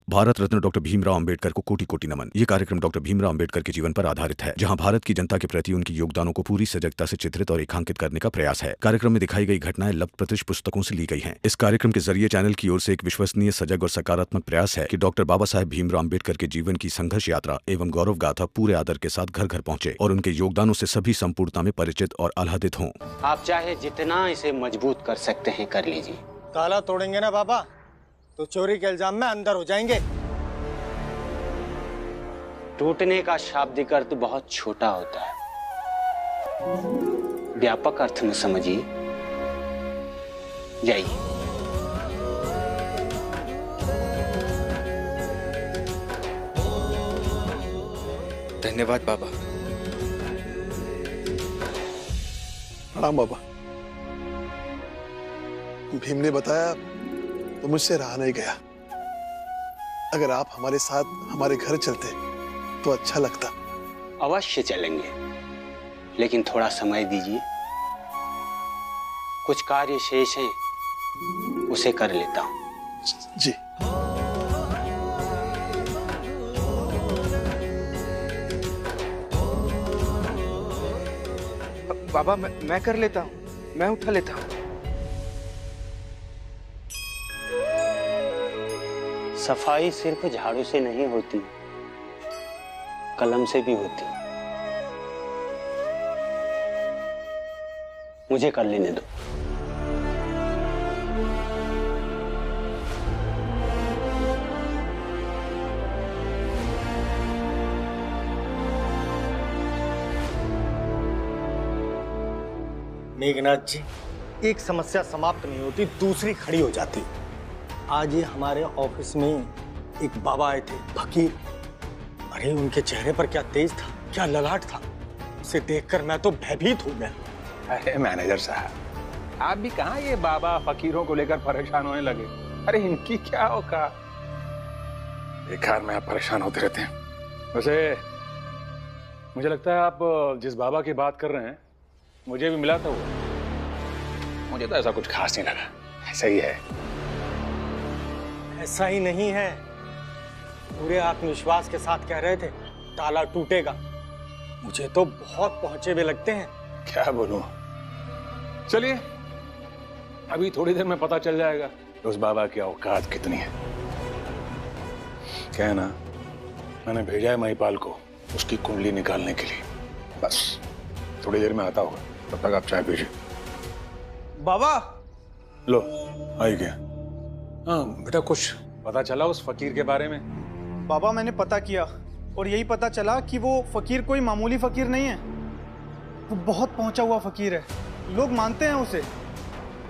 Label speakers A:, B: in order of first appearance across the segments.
A: Bharat Ratna doctor Bhimrao Ambedkar को कोटि कोटि नमन। ये कार्यक्रम डॉक्टर भीमराव अंबेडकर के जीवन पर आधारित है, जहां भारत की जनता के प्रति उनके योगदानों को पूरी सजगता से चित्रित और रेखांकित करने का प्रयास है। कार्यक्रम में दिखाई गई घटनाएं लब्ध प्रतिष्ठ पुस्तकों से ली गई हैं। इस कार्यक्रम के जरिए चैनल की ओर से एक विश्वसनीय, सजग और सकारात्मक प्रयास है कि डॉक्टर बाबा साहेब भीमराव अंबेडकर के जीवन की संघर्ष यात्रा एवं गौरव गाथा पूरे आदर के साथ घर घर पहुंचे और उनके योगदानों से सभी संपूर्णता में परिचित और आह्लादित हों।
B: आप चाहे जितना इसे मजबूत कर सकते हैं कर लीजिए।
C: ताला तोड़ेंगे ना बाबा तो चोरी के इल्जाम में अंदर हो जाएंगे।
B: टूटने का शाब्दिक अर्थ बहुत छोटा होता है, व्यापक अर्थ में समझिए। जाइए।
D: धन्यवाद बाबा।
E: प्रणाम बाबा। भीम ने बताया तो मुझसे रहा नहीं गया। अगर आप हमारे साथ हमारे घर चलते तो अच्छा लगता।
B: अवश्य चलेंगे, लेकिन थोड़ा समय दीजिए। कुछ कार्य शेष हैं, उसे कर लेता हूं।
E: जी।
D: बाबा मैं कर लेता हूँ, मैं उठा लेता हूँ।
B: सफाई सिर्फ झाड़ू से नहीं होती, कलम से भी होती। मुझे कर लेने दो।
C: मेघनाथ जी, एक समस्या समाप्त नहीं होती, दूसरी खड़ी हो जाती। आज ये हमारे ऑफिस में एक बाबा आए थे, फकीर। अरे उनके चेहरे पर क्या तेज था, क्या ललाट था। उसे देखकर मैं तो भयभीत हो गया।
F: अरे मैनेजर साहब, आप भी कहाँ ये बाबा फकीरों को लेकर परेशान होने लगे। अरे इनकी क्या औकात, बेकार में आप परेशान होते रहते हैं। वैसे मुझे लगता है आप जिस बाबा की बात कर रहे हैं, मुझे भी मिला था वो। मुझे तो ऐसा कुछ खास नहीं लगा, ऐसा ही है।
C: ऐसा ही नहीं है, पूरे आत्मविश्वास के साथ कह रहे थे ताला टूटेगा। मुझे तो बहुत पहुंचे हुए लगते हैं।
F: क्या बोलूं। चलिए, अभी थोड़ी देर में पता चल जाएगा उस बाबा की औकात कितनी है। क्या है ना, मैंने भेजा है महिपाल को उसकी कुंडली निकालने के लिए। बस थोड़ी देर में आता होगा, तब तक आप चाय पीजिए।
D: बाबा
F: लो आई गया। हाँ बेटा, कुछ पता चला उस फकीर के बारे में?
G: बाबा मैंने पता किया और यही पता चला कि वो फकीर कोई मामूली फकीर नहीं है। वो बहुत पहुंचा हुआ फकीर है, लोग मानते हैं उसे।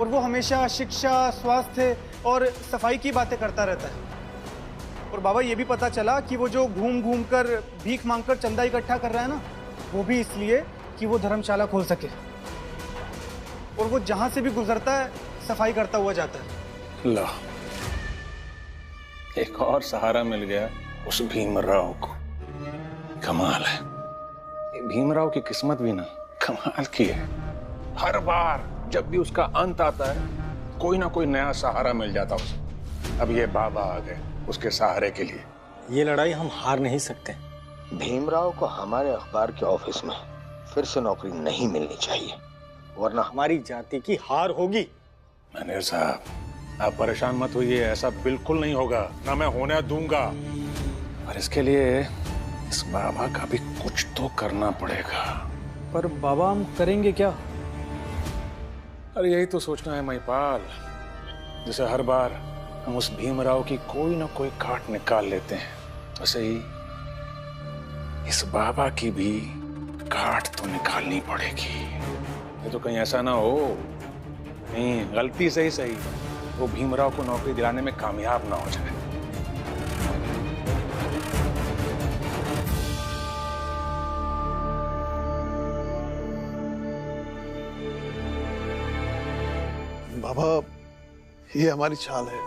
G: और वो हमेशा शिक्षा, स्वास्थ्य और सफाई की बातें करता रहता है। और बाबा ये भी पता चला कि वो जो घूम घूम कर भीख मांगकर चंदा इकट्ठा कर रहा है ना, वो भी इसलिए कि वो धर्मशाला खोल सके। और वो जहां से भी गुजरता है सफाई करता हुआ जाता है।
F: ला, एक और सहारा मिल गया उस भीमराव को। कमाल है, ये भीमराव की किस्मत भी ना कमाल की है। हर बार जब भी उसका अंत आता है, कोई ना कोई नया सहारा मिल जाता उसे। अब ये बाबा आ गए उसके सहारे के लिए।
C: ये लड़ाई हम हार नहीं सकते।
H: भीमराव को हमारे अखबार के ऑफिस में फिर से नौकरी नहीं मिलनी चाहिए,
C: वरना हमारी जाति की हार होगी।
F: मैनेजर साहब, आप परेशान मत होइए, ऐसा बिल्कुल नहीं होगा, ना मैं होने दूंगा। पर इसके लिए इस बाबा का भी कुछ तो करना पड़ेगा।
G: पर बाबा हम करेंगे क्या?
F: अरे यही तो सोचना है महिपाल। जैसे हर बार हम उस भीमराव की कोई ना कोई काट निकाल लेते हैं, वैसे ही इस बाबा की भी काट तो निकालनी पड़ेगी। ये तो कहीं ऐसा ना हो, नहीं गलती से ही सही वो भीमराव को नौकरी दिलाने में कामयाब ना हो जाए।
E: बाबा, ये हमारी चाल है,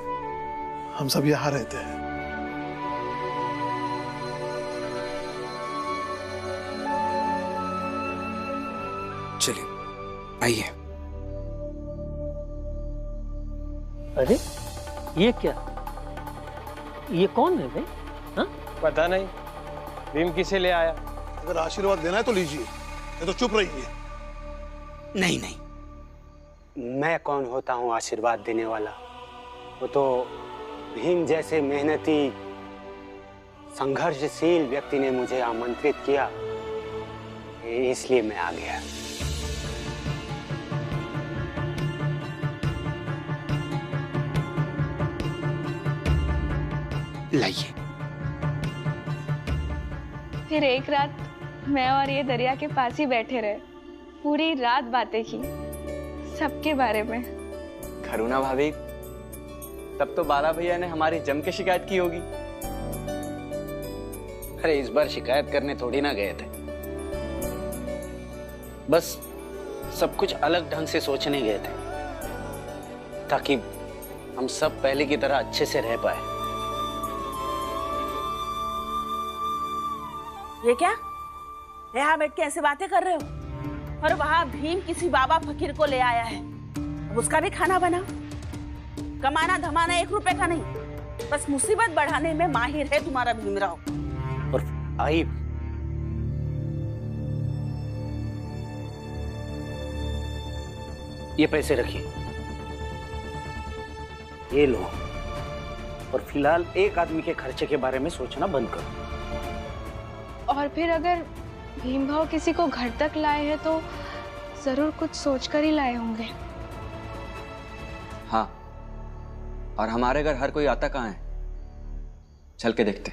E: हम सब यहाँ रहते हैं।
D: चलिए आइए।
I: अरे ये क्या? ये कौन है बे? हाँ?
J: पता नहीं भीम किसे ले आया।
E: अगर आशीर्वाद देना है तो लीजिए, ये तो चुप रहिए।
B: नहीं नहीं, मैं कौन होता हूँ आशीर्वाद देने वाला? वो तो भीम जैसे मेहनती संघर्षशील व्यक्ति ने मुझे आमंत्रित किया, इसलिए मैं आ गया।
D: लाइए।
K: फिर एक रात मैं और ये दरिया के पास ही बैठे रहे, पूरी रात बातें की सबके बारे में।
J: करुणा भाभी, तब तो बाला भैया ने हमारी जम के शिकायत की होगी।
B: अरे इस बार शिकायत करने थोड़ी ना गए थे, बस सब कुछ अलग ढंग से सोचने गए थे ताकि हम सब पहले की तरह अच्छे से रह पाए।
L: ये क्या? यहाँ बैठ के ऐसे बातें कर रहे हो? और वहाँ भीम किसी बाबा फकीर को ले आया है, अब उसका भी खाना बनाओ। कमाना धमाना 1 रुपए का नहीं, बस मुसीबत बढ़ाने में माहिर है तुम्हारा भीमराव।
B: और आई, ये पैसे रखिए, ये लो, और फिलहाल एक आदमी के खर्चे के बारे में सोचना बंद करो।
K: और फिर अगर भीम भाव किसी को घर तक लाए हैं तो जरूर कुछ सोचकर ही लाए होंगे।
J: हाँ, और हमारे घर हर कोई आता कहाँ है? चल के देखते।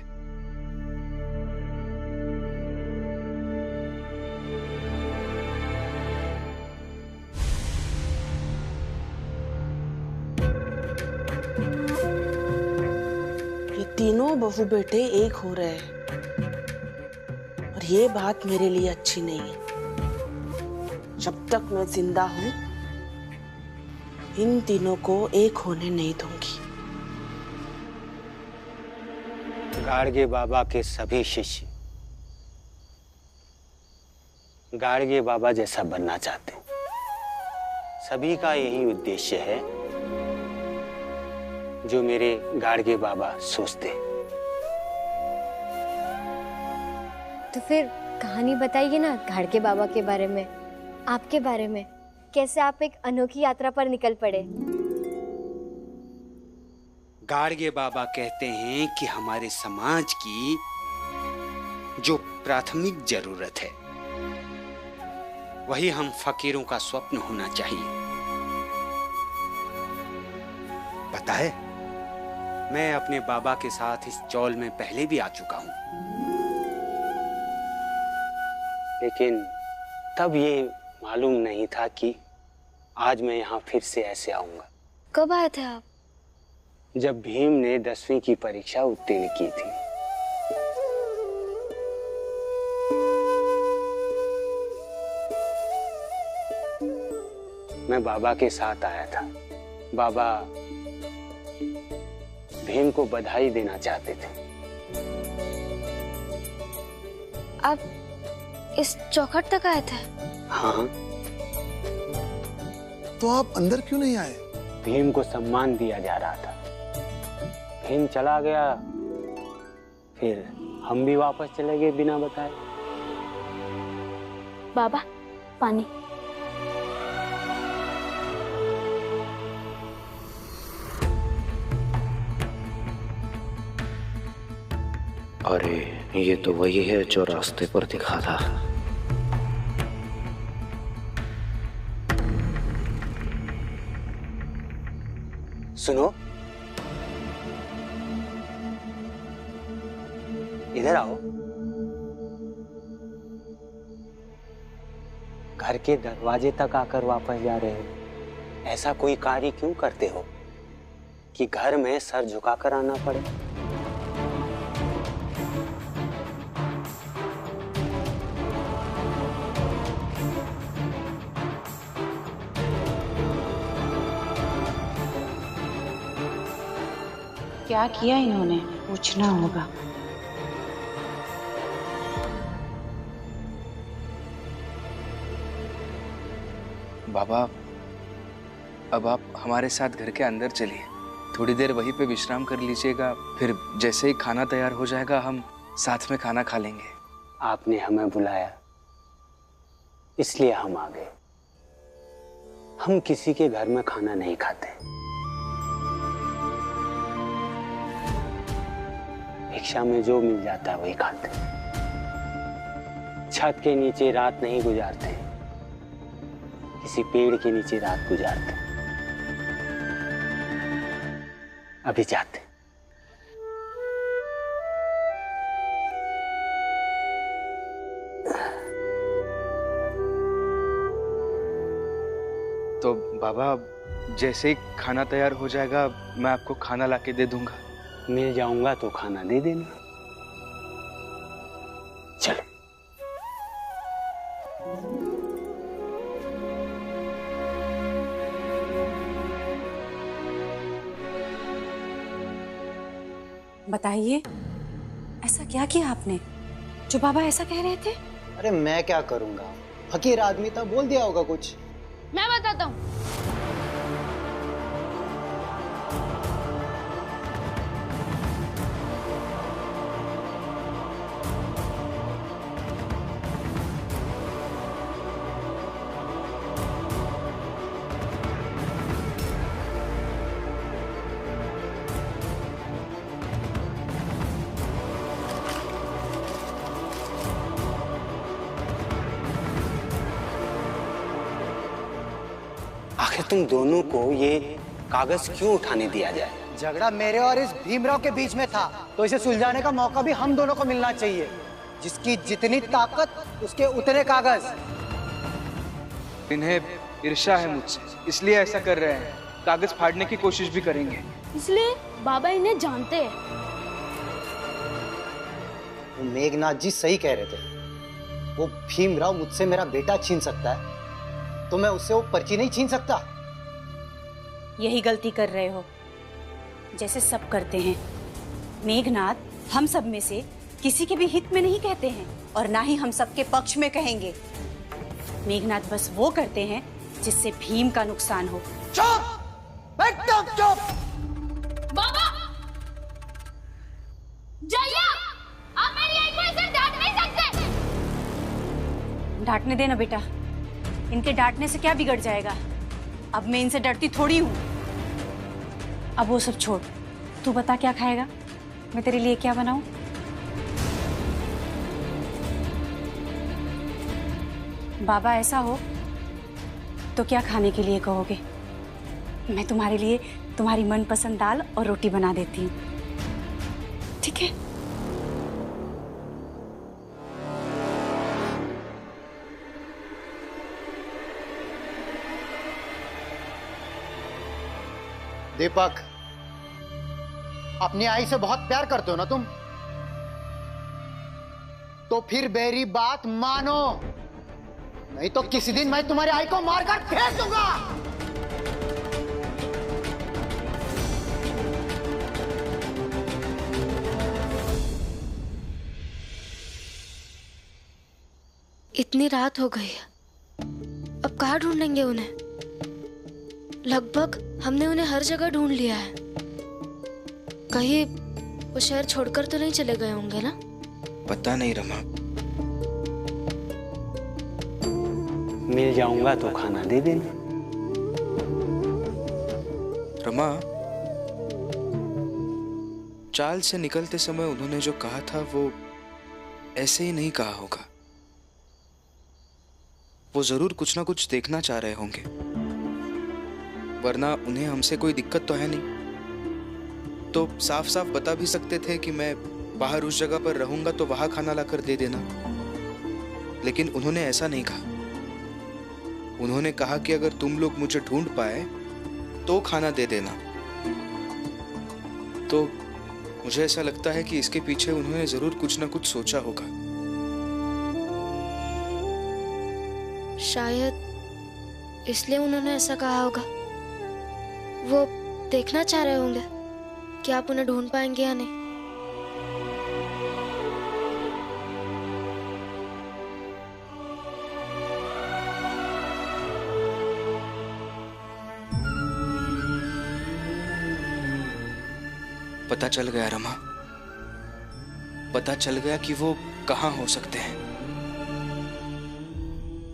L: ये तीनों बहू बेटे एक हो रहे हैं और ये बात मेरे लिए अच्छी नहीं है। जब तक मैं जिंदा हूं, इन तीनों को एक होने नहीं दूंगी।
B: गाड़गे बाबा के सभी शिष्य गाड़गे बाबा जैसा बनना चाहते हैं। सभी का यही उद्देश्य है जो मेरे गाड़गे बाबा सोचते हैं।
M: तो फिर कहानी बताइए ना गाड़गे बाबा के बारे में, आपके बारे में, कैसे आप एक अनोखी यात्रा पर निकल पड़े।
B: गाड़गे बाबा कहते हैं कि हमारे समाज की जो प्राथमिक जरूरत है वही हम फकीरों का स्वप्न होना चाहिए। पता है, मैं अपने बाबा के साथ इस चौल में पहले भी आ चुका हूं, लेकिन तब ये मालूम नहीं था कि आज मैं यहाँ फिर से ऐसे आऊंगा।
M: कब आए थे आप?
B: जब भीम ने 10वीं की परीक्षा उत्तीर्ण की थी। मैं बाबा के साथ आया था। बाबा भीम को बधाई देना चाहते थे।
M: आप इस चौखट तक आए थे?
B: हाँ।
E: तो आप अंदर क्यों नहीं आए?
B: भीम को सम्मान दिया जा रहा था। भीम चला गया, फिर हम भी वापस चले गए बिना बताए।
M: बाबा, पानी।
H: अरे ये तो वही है जो रास्ते पर दिखा था।
B: सुनो, इधर आओ। घर के दरवाजे तक आकर वापस जा रहे हो। ऐसा कोई कार्य क्यों करते हो कि घर में सर झुकाकर आना पड़े?
L: क्या किया इन्होंने, पूछना होगा।
D: बाबा, अब आप हमारे साथ घर के अंदर चलिए, थोड़ी देर वहीं पे विश्राम कर लीजिएगा, फिर जैसे ही खाना तैयार हो जाएगा हम साथ में खाना खा लेंगे।
B: आपने हमें बुलाया इसलिए हम आ गए। हम किसी के घर में खाना नहीं खाते, भिक्षा में जो मिल जाता है वही खाते। छत के नीचे रात नहीं गुजारते, किसी पेड़ के नीचे रात गुजारते। अभी जाते।
D: तो बाबा जैसे ही खाना तैयार हो जाएगा मैं आपको खाना लाके दे दूंगा।
B: मिल जाऊंगा तो खाना दे देना। चलो।
I: बताइए, ऐसा क्या किया आपने जो बाबा ऐसा कह रहे थे?
C: अरे मैं क्या करूंगा, फकीर आदमी था, बोल दिया होगा कुछ।
K: मैं बताता हूँ।
B: आखिर तुम दोनों को ये कागज क्यों उठाने दिया जाए?
C: झगड़ा मेरे और इस भीमराव के बीच में था, तो इसे सुलझाने का मौका भी हम दोनों को मिलना चाहिए। जिसकी जितनी ताकत उसके उतने कागज।
D: इन्हें ईर्ष्या है मुझसे, इसलिए ऐसा कर रहे हैं। कागज फाड़ने की कोशिश भी करेंगे।
K: इसलिए बाबा इन्हें जानते हैं।
C: मेघनाथ जी सही कह रहे थे। वो भीमराव मुझसे मेरा बेटा छीन सकता है, तो मैं उससे वो पर्ची नहीं छीन सकता।
I: यही गलती कर रहे हो, जैसे सब करते हैं। मेघनाथ हम सब में से किसी के भी हित में नहीं कहते हैं, और ना ही हम सबके पक्ष में कहेंगे। मेघनाथ बस वो करते हैं जिससे भीम का नुकसान हो।
C: चुप! एकदम चुप!
K: बाबा! जया! आप मेरी आई को ऐसे डांट नहीं सकते।
I: डांटने देना बेटा, इनके डांटने से क्या बिगड़ जाएगा? अब मैं इनसे डरती थोड़ी हूँ। अब वो सब छोड़, तू बता क्या खाएगा? मैं तेरे लिए क्या बनाऊं? बाबा ऐसा हो तो क्या खाने के लिए कहोगे? मैं तुम्हारे लिए तुम्हारी मनपसंद दाल और रोटी बना देती हूँ, ठीक है?
C: दीपक, अपनी आई से बहुत प्यार करते हो ना तुम? तो फिर मेरी बात मानो, नहीं तो किसी दिन मैं तुम्हारी आई को मारकर फेंक दूंगा।
N: इतनी रात हो गई है, अब कहाँ ढूंढेंगे उन्हें? लगभग हमने उन्हें हर जगह ढूंढ लिया है। कहीं वो शहर छोड़कर तो नहीं चले गए होंगे ना?
D: पता नहीं रमा।
B: मिल जाऊंगा तो खाना दे देना।
D: रमा, चाल से निकलते समय उन्होंने जो कहा था वो ऐसे ही नहीं कहा होगा। वो जरूर कुछ ना कुछ देखना चाह रहे होंगे, वरना उन्हें हमसे कोई दिक्कत तो है नहीं। तो साफ साफ बता भी सकते थे कि मैं बाहर उस जगह पर रहूंगा तो वहां खाना लाकर दे देना, लेकिन उन्होंने ऐसा नहीं कहा। उन्होंने कहा कि अगर तुम लोग मुझे ढूंढ पाए तो खाना दे देना। तो मुझे ऐसा लगता है कि इसके पीछे उन्होंने जरूर कुछ ना कुछ सोचा होगा।
N: शायद इसलिए उन्होंने ऐसा कहा होगा। वो देखना चाह रहे होंगे कि आप उन्हें ढूंढ पाएंगे या नहीं।
D: पता चल गया रमा, पता चल गया कि वो कहाँ हो सकते हैं।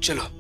D: चलो।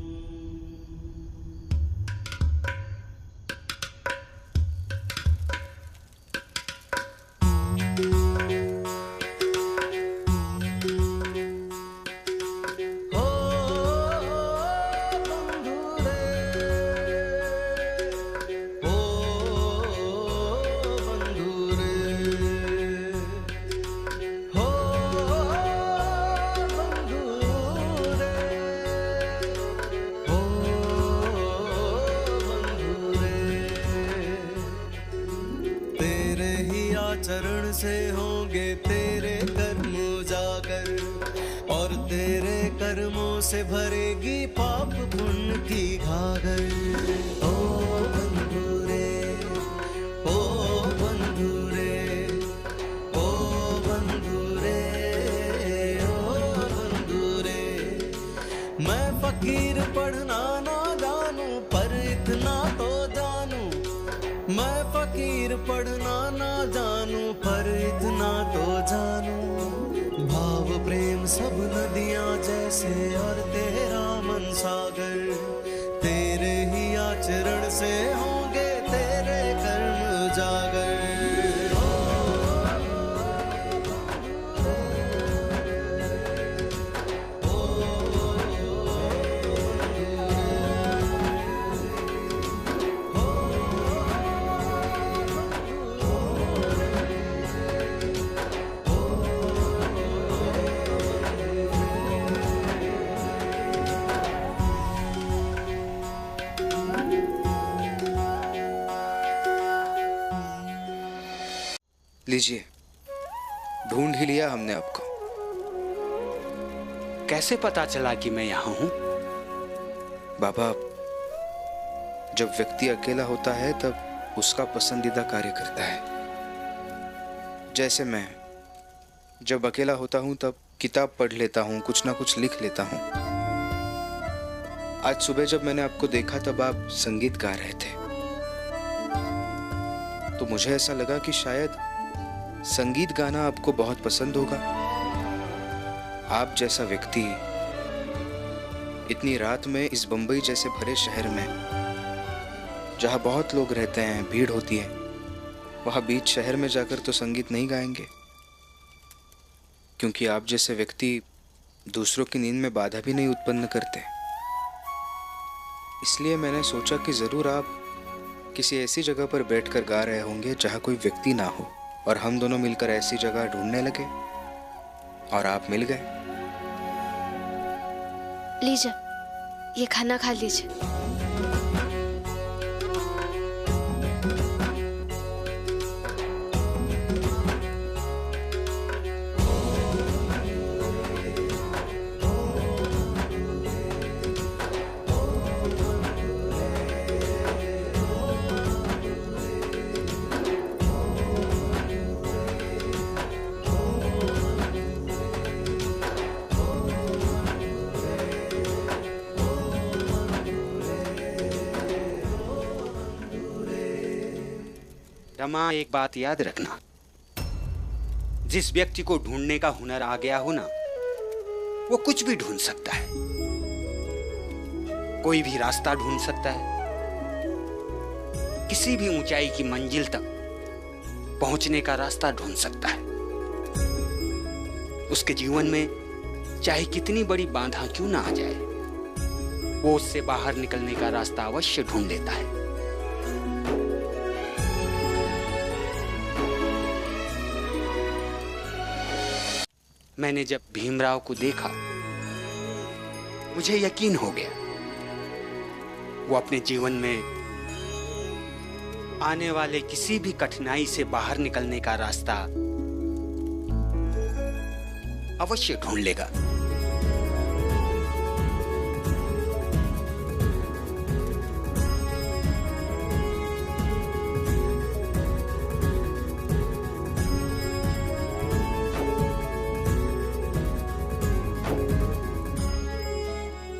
O: चरण से होंगे तेरे कर्म जागर, और तेरे कर्मों से भरेगी पाप पुण्य की घागर। ओ बंधु रे, ओ बंधु रे, ओ बंधु रे, ओ बंधु रे। मैं फकीर पढ़ना ना जानूं पर इतना तो जानूं, मैं फकीर पढ़ना ना जानूं पर इतना तो जानूं। भाव प्रेम सब नदियां जैसे और तेरा मन सागर, तेरे ही आचरण से होंगे तेरे कर्म जागर।
D: लीजिए, ढूंढ ही लिया हमने आपको।
B: कैसे पता चला कि मैं यहाँ हूँ?
D: बाबा, जब व्यक्ति अकेला होता है तब उसका पसंदीदा कार्य करता है। जैसे मैं जब अकेला होता हूँ तब किताब पढ़ लेता हूँ, कुछ ना कुछ लिख लेता हूँ। आज सुबह जब मैंने आपको देखा तब आप संगीत गा रहे थे, तो मुझे ऐसा लगा कि शायद संगीत गाना आपको बहुत पसंद होगा। आप जैसा व्यक्ति इतनी रात में इस बंबई जैसे भरे शहर में, जहां बहुत लोग रहते हैं, भीड़ होती है, वहां बीच शहर में जाकर तो संगीत नहीं गाएंगे, क्योंकि आप जैसे व्यक्ति दूसरों की नींद में बाधा भी नहीं उत्पन्न करते। इसलिए मैंने सोचा कि जरूर आप किसी ऐसी जगह पर बैठकर गा रहे होंगे जहां कोई व्यक्ति ना हो, और हम दोनों मिलकर ऐसी जगह ढूंढने लगे और आप मिल गए।
N: लीजिए, ये खाना खा लीजिए।
B: रमा, एक बात याद रखना, जिस व्यक्ति को ढूंढने का हुनर आ गया हो ना, वो कुछ भी ढूंढ सकता है। कोई भी रास्ता ढूंढ सकता है, किसी भी ऊंचाई की मंजिल तक पहुंचने का रास्ता ढूंढ सकता है। उसके जीवन में चाहे कितनी बड़ी बाधा क्यों ना आ जाए, वो उससे बाहर निकलने का रास्ता अवश्य ढूंढ लेता है। मैंने जब भीमराव को देखा, मुझे यकीन हो गया वो अपने जीवन में आने वाले किसी भी कठिनाई से बाहर निकलने का रास्ता अवश्य ढूंढ लेगा।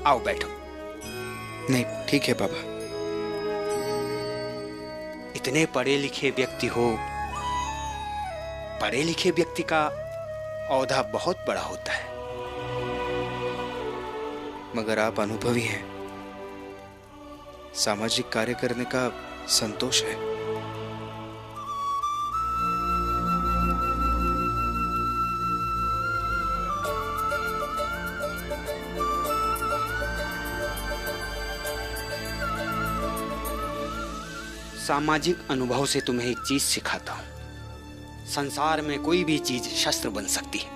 B: आओ बैठो।
D: नहीं, ठीक है बाबा।
B: इतने पढ़े लिखे व्यक्ति हो,
D: पढ़े लिखे व्यक्ति का औहदा बहुत बड़ा होता है, मगर आप अनुभवी हैं। सामाजिक कार्य करने का संतोष है।
B: सामाजिक अनुभव से तुम्हें एक चीज सिखाता हूं। संसार में कोई भी चीज शस्त्र बन सकती है,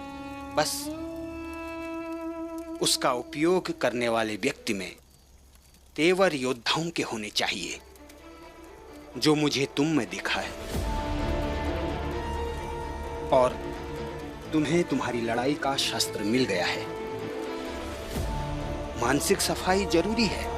B: बस उसका उपयोग करने वाले व्यक्ति में तेवर योद्धाओं के होने चाहिए, जो मुझे तुम में दिखा है। और तुम्हें तुम्हारी लड़ाई का शस्त्र मिल गया है। मानसिक सफाई जरूरी है,